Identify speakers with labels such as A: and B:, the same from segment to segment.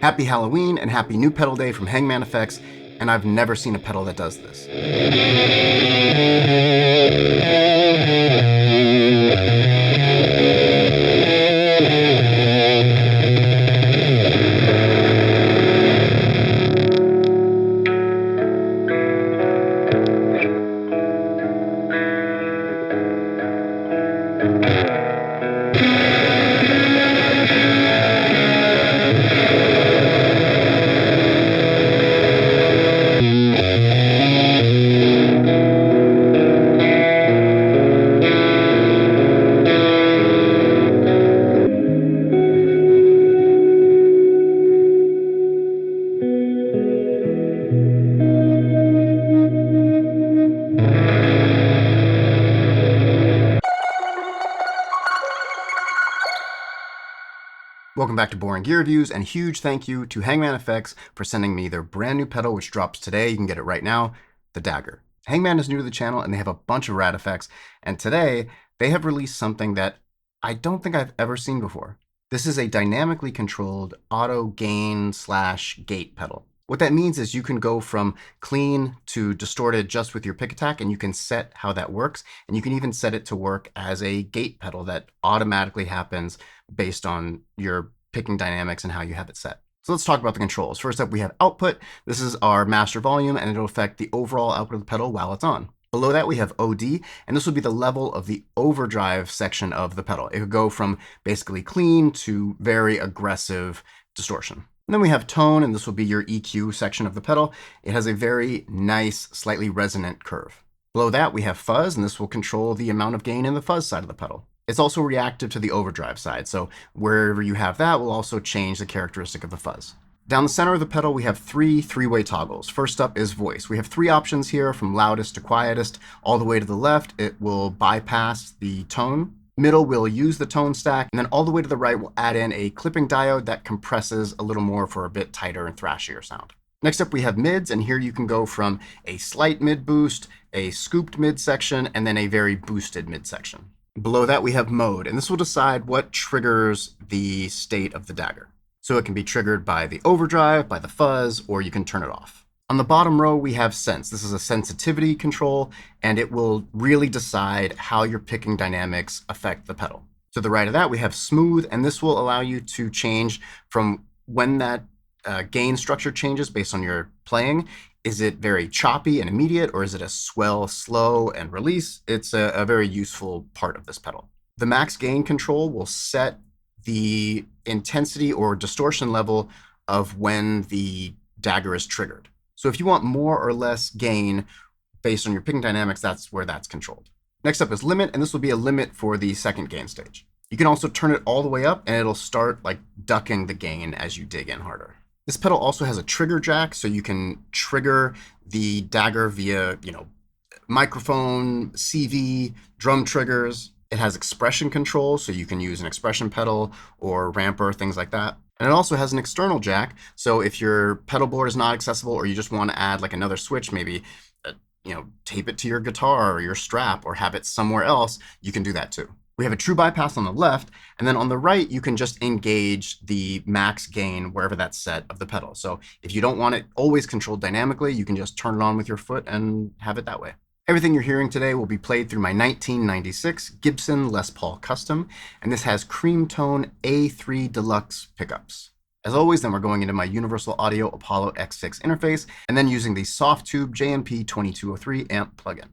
A: Happy Halloween and happy new pedal day from Hangman FX, and I've never seen a pedal that does this. Welcome back to Boring Gear Reviews, and huge thank you to Hangman FX for sending me their brand new pedal, which drops today. You can get it right now, the DAGG'R. Hangman is new to the channel, and they have a bunch of rad effects, and today they have released something that I don't think I've ever seen before. This is a dynamically controlled auto gain / gate pedal. What that means is you can go from clean to distorted just with your pick attack, and you can set how that works, and you can even set it to work as a gate pedal that automatically happens based on your picking dynamics and how you have it set. So let's talk about the controls. First up, we have output. This is our master volume, and it'll affect the overall output of the pedal while it's on. Below that, we have OD, and this will be the level of the overdrive section of the pedal. It could go from basically clean to very aggressive distortion. And then we have tone, and this will be your EQ section of the pedal. It has a very nice, slightly resonant curve. Below that, we have fuzz, and this will control the amount of gain in the fuzz side of the pedal. It's also reactive to the overdrive side, so wherever you have that will also change the characteristic of the fuzz. Down the center of the pedal, we have three-way toggles. First up is voice. We have three options here, from loudest to quietest. All the way to the left, it will bypass the tone. Middle will use the tone stack, and then all the way to the right, we'll add in a clipping diode that compresses a little more for a bit tighter and thrashier sound. Next up, we have mids, and here you can go from a slight mid boost, a scooped mid section, and then a very boosted mid section. Below that, we have mode, and this will decide what triggers the state of the DAGG'R. So it can be triggered by the overdrive, by the fuzz, or you can turn it off. On the bottom row, we have sense. This is a sensitivity control, and it will really decide how your picking dynamics affect the pedal. To the right of that, we have smooth, and this will allow you to change from when that gain structure changes based on your playing. Is it very choppy and immediate, or is it a swell, slow, and release? It's a very useful part of this pedal. The max gain control will set the intensity or distortion level of when the DAGG'R is triggered. So if you want more or less gain based on your picking dynamics, that's where that's controlled. Next up is limit, and this will be a limit for the second gain stage. You can also turn it all the way up, and it'll start like ducking the gain as you dig in harder. This pedal also has a trigger jack, so you can trigger the DAGG'R via, microphone, CV, drum triggers. It has expression control, so you can use an expression pedal or ramper, things like that. And it also has an external jack, so if your pedal board is not accessible or you just want to add like another switch, maybe tape it to your guitar or your strap or have it somewhere else, you can do that too. We have a true bypass on the left, and then on the right, you can just engage the max gain wherever that's set of the pedal. So if you don't want it always controlled dynamically, you can just turn it on with your foot and have it that way. Everything you're hearing today will be played through my 1996 Gibson Les Paul Custom, and this has cream tone A3 Deluxe pickups. As always, then we're going into my Universal Audio Apollo X6 interface, and then using the Soft Tube JMP 2203 amp plugin.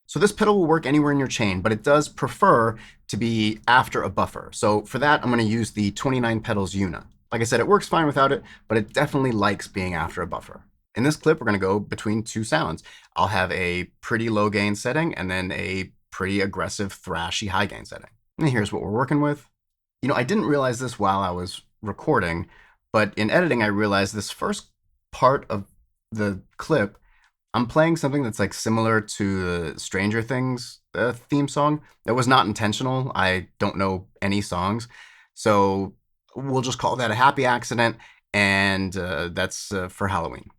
A: So this pedal will work anywhere in your chain, but it does prefer to be after a buffer. So for that, I'm going to use the 29 pedals Una. Like I said, it works fine without it, but it definitely likes being after a buffer. In this clip, we're going to go between two sounds. I'll have a pretty low gain setting and then a pretty aggressive, thrashy high gain setting. And here's what we're working with. I didn't realize this while I was recording, but in editing, I realized this first part of the clip, I'm playing something that's like similar to the Stranger Things theme song. That was not intentional. I don't know any songs. So we'll just call that a happy accident, and that's for Halloween.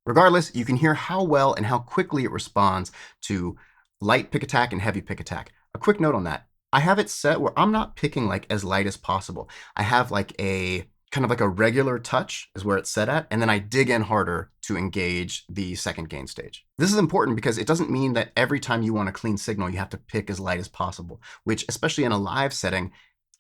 A: Regardless, you can hear how well and how quickly it responds to light pick attack and heavy pick attack. A quick note on that. I have it set where I'm not picking like as light as possible. I have like a kind of like a regular touch is where it's set at, and then I dig in harder to engage the second gain stage. This is important because it doesn't mean that every time you want a clean signal, you have to pick as light as possible, which especially in a live setting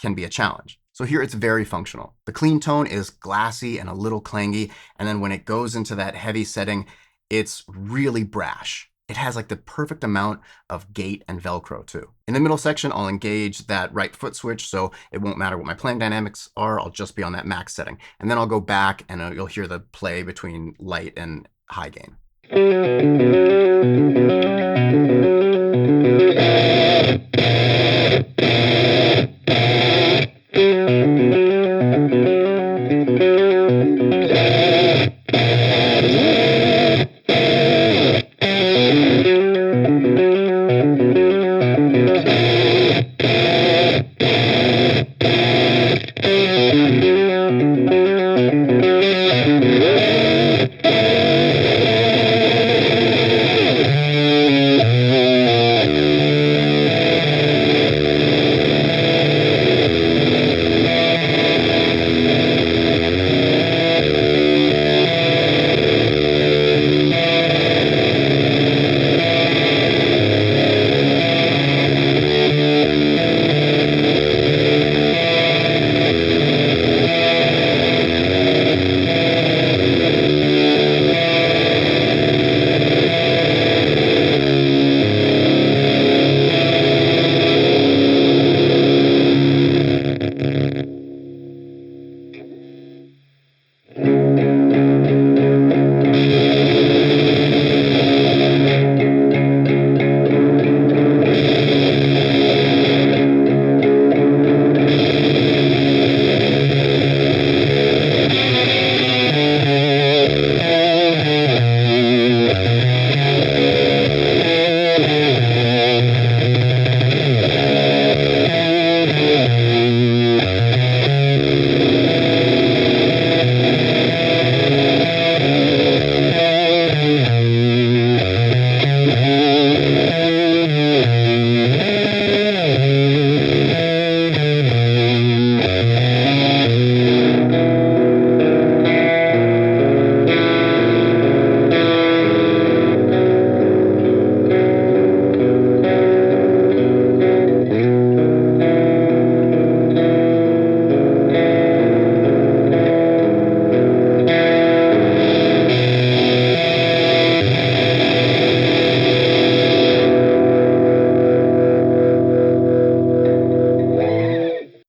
A: can be a challenge. So here it's very functional. The clean tone is glassy and a little clangy, and then when it goes into that heavy setting, it's really brash. It has like the perfect amount of gate and Velcro too. In the middle section, I'll engage that right foot switch, so it won't matter what my playing dynamics are, I'll just be on that max setting. And then I'll go back and you'll hear the play between light and high gain.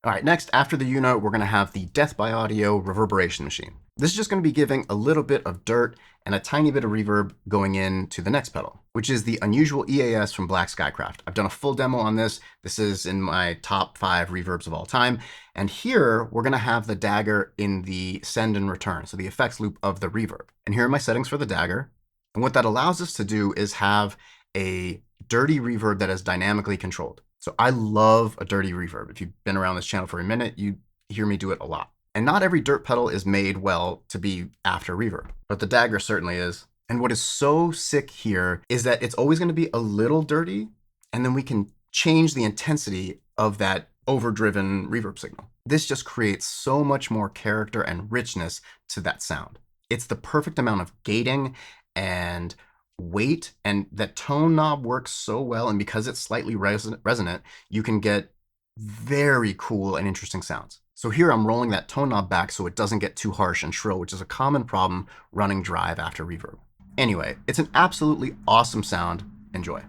A: All right, next, after the U-note, we're gonna have the Death by Audio reverberation machine. This is just gonna be giving a little bit of dirt and a tiny bit of reverb going into the next pedal, which is the unusual EAS from Black Skycraft. I've done a full demo on this. This is in my top 5 reverbs of all time. And here, we're gonna have the DAGG'R in the send and return, so the effects loop of the reverb. And here are my settings for the DAGG'R. And what that allows us to do is have a dirty reverb that is dynamically controlled. So I love a dirty reverb. If you've been around this channel for a minute, you hear me do it a lot. And not every dirt pedal is made well to be after reverb, but the DAGG'R certainly is. And what is so sick here is that it's always going to be a little dirty, and then we can change the intensity of that overdriven reverb signal. This just creates so much more character and richness to that sound. It's the perfect amount of gating and weight, and that tone knob works so well, and because it's slightly resonant, you can get very cool and interesting sounds. So here I'm rolling that tone knob back so it doesn't get too harsh and shrill, which is a common problem running drive after reverb. Anyway, it's an absolutely awesome sound. Enjoy.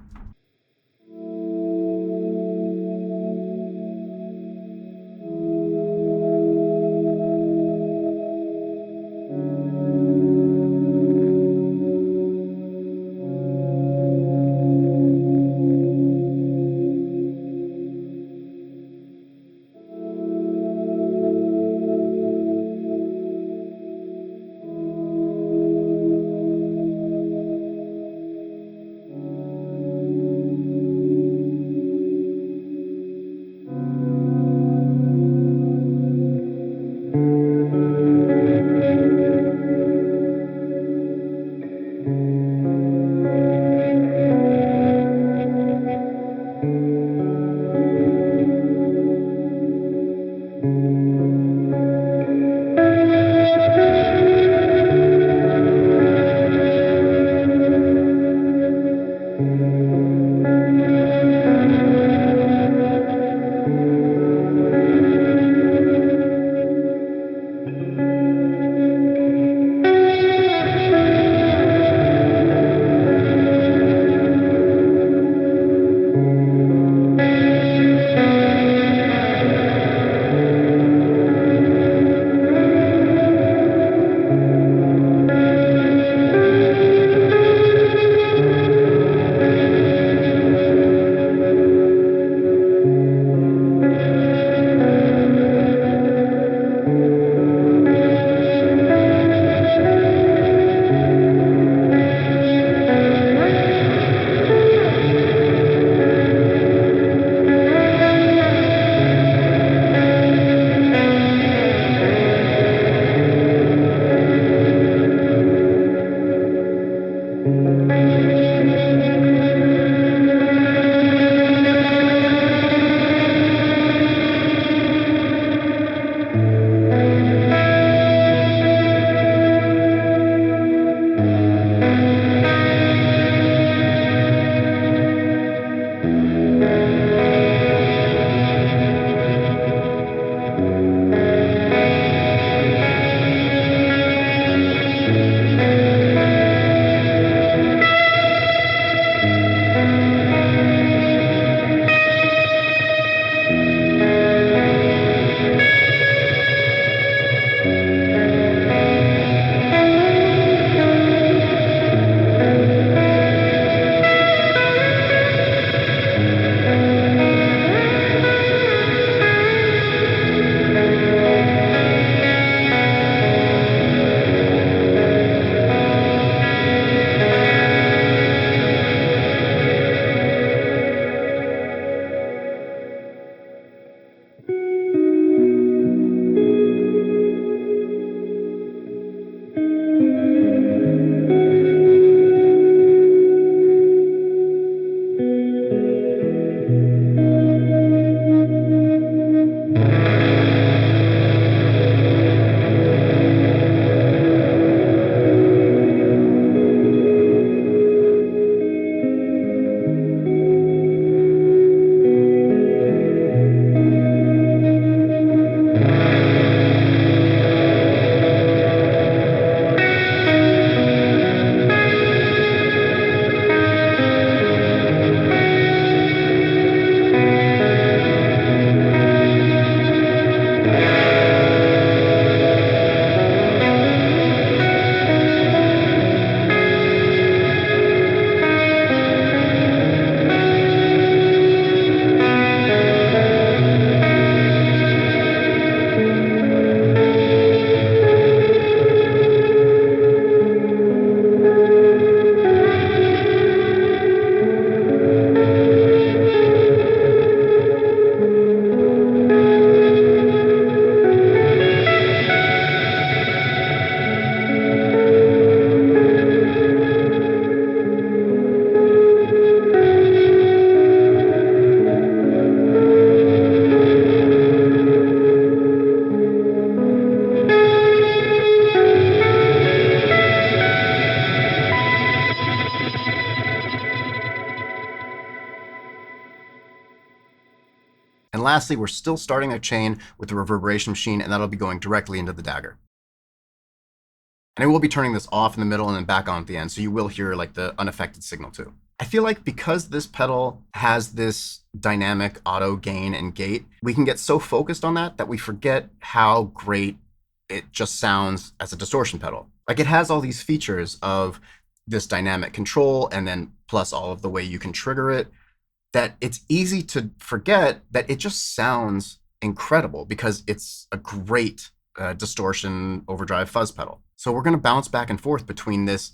A: lastly, we're still starting a chain with the reverberation machine, and that'll be going directly into the DAGG'R. And I will be turning this off in the middle and then back on at the end, so you will hear like the unaffected signal too. I feel like because this pedal has this dynamic auto gain and gate, we can get so focused on that we forget how great it just sounds as a distortion pedal. Like, it has all these features of this dynamic control and then plus all of the way you can trigger it, that it's easy to forget that it just sounds incredible because it's a great distortion overdrive fuzz pedal. So we're going to bounce back and forth between this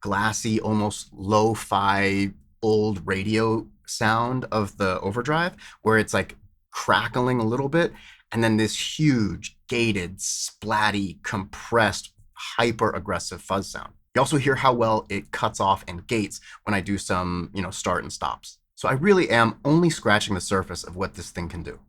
A: glassy, almost lo-fi old radio sound of the overdrive, where it's like crackling a little bit, and then this huge, gated, splatty, compressed, hyper-aggressive fuzz sound. You also hear how well it cuts off and gates when I do some, start and stops. So I really am only scratching the surface of what this thing can do.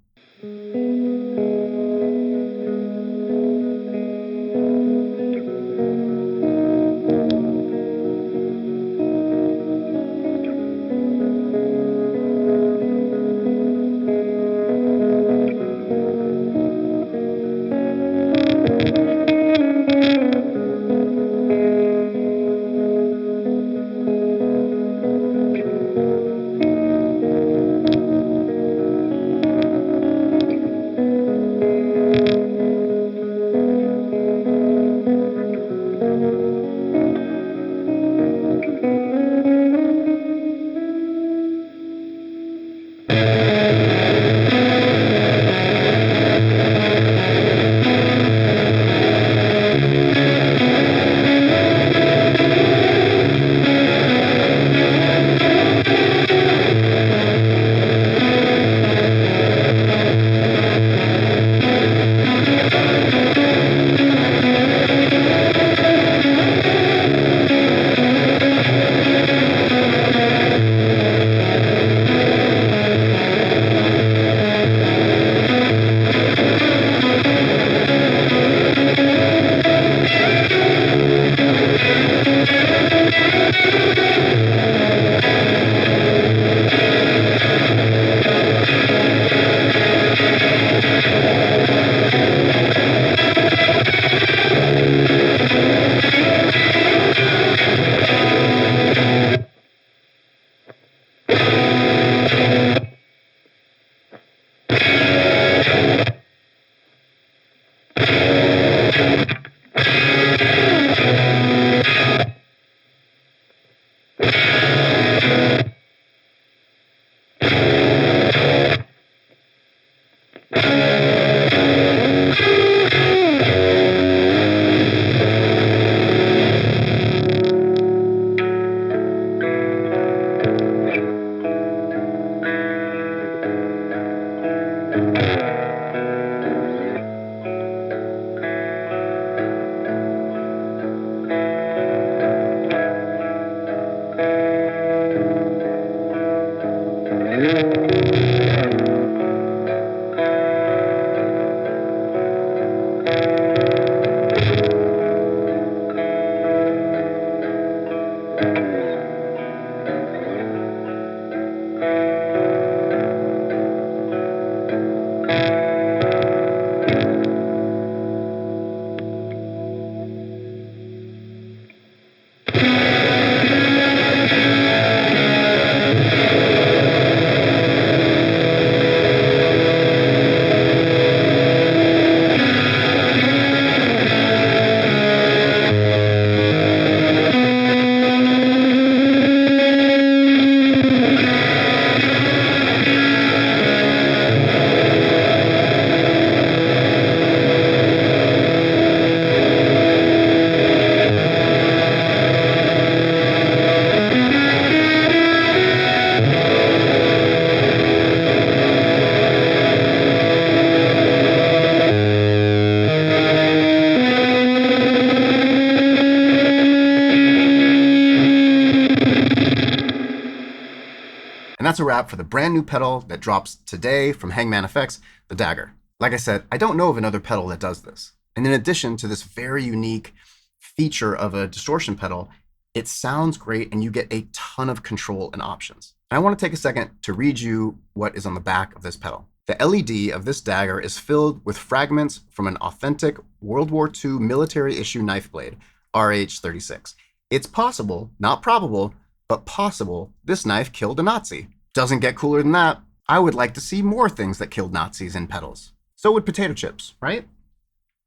A: And that's a wrap for the brand new pedal that drops today from Hangman FX, the DAGG'R. Like I said, I don't know of another pedal that does this. And in addition to this very unique feature of a distortion pedal, it sounds great and you get a ton of control and options. And I want to take a second to read you what is on the back of this pedal. The LED of this dagger is filled with fragments from an authentic World War II military-issue knife blade, RH-36. It's possible, not probable, but possible, this knife killed a Nazi. Doesn't get cooler than that. I would like to see more things that killed Nazis in pedals. So would potato chips, right?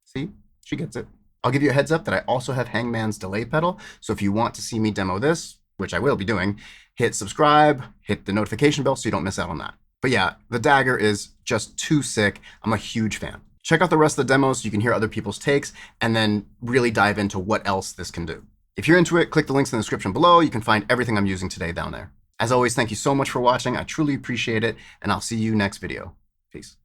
A: See, she gets it. I'll give you a heads up that I also have Hangman's delay pedal, so if you want to see me demo this, which I will be doing, hit subscribe, hit the notification bell so you don't miss out on that. But yeah, the dagger is just too sick. I'm a huge fan. Check out the rest of the demos so you can hear other people's takes and then really dive into what else this can do. If you're into it, click the links in the description below. You can find everything I'm using today down there. As always, thank you so much for watching. I truly appreciate it, and I'll see you next video. Peace.